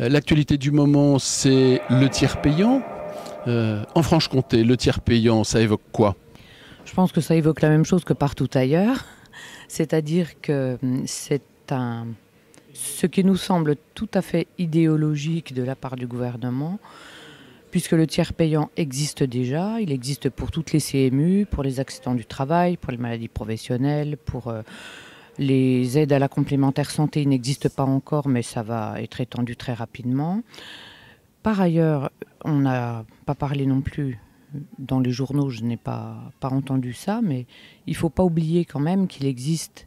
L'actualité du moment, c'est le tiers payant. En Franche-Comté, le tiers payant, ça évoque quoi? Je pense que ça évoque la même chose que partout ailleurs, c'est-à-dire que ce qui nous semble tout à fait idéologique de la part du gouvernement, puisque le tiers payant existe déjà, il existe pour toutes les CMU, pour les accidents du travail, pour les maladies professionnelles, pour les aides à la complémentaire santé, il n'existe pas encore, mais ça va être étendu très rapidement. Par ailleurs, on n'a pas parlé non plus dans les journaux, je n'ai pas entendu ça, mais il ne faut pas oublier quand même qu'il existe,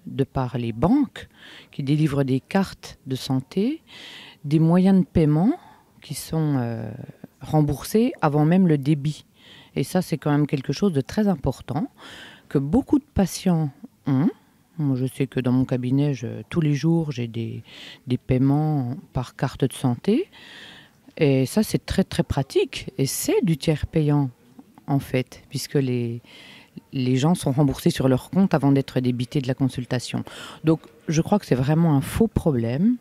de par les banques qui délivrent des cartes de santé, des moyens de paiement qui sont remboursés avant même le débit. Et ça, c'est quand même quelque chose de très important que beaucoup de patients ont. Moi, je sais que dans mon cabinet, tous les jours, j'ai des paiements par carte de santé. Et ça, c'est très, très pratique. Et c'est du tiers payant, en fait, puisque les gens sont remboursés sur leur compte avant d'être débités de la consultation. Donc, je crois que c'est vraiment un faux problème.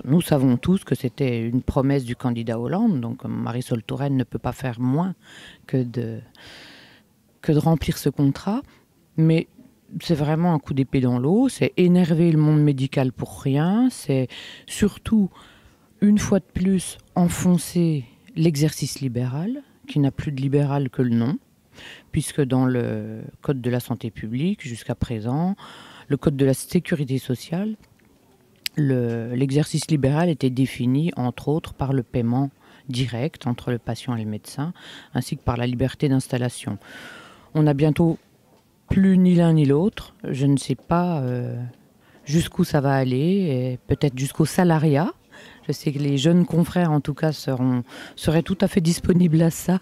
Nous savons tous que c'était une promesse du candidat Hollande. Donc, Marisol Touraine ne peut pas faire moins que de remplir ce contrat. Mais c'est vraiment un coup d'épée dans l'eau. C'est énerver le monde médical pour rien. C'est surtout, une fois de plus, enfoncer l'exercice libéral, qui n'a plus de libéral que le nom, puisque dans le Code de la santé publique, jusqu'à présent, le Code de la sécurité sociale, l'exercice libéral était défini, entre autres, par le paiement direct entre le patient et le médecin, ainsi que par la liberté d'installation. On a bientôt plus ni l'un ni l'autre. Je ne sais pas jusqu'où ça va aller, et peut-être jusqu'au salariat. Je sais que les jeunes confrères, en tout cas, seraient tout à fait disponibles à ça.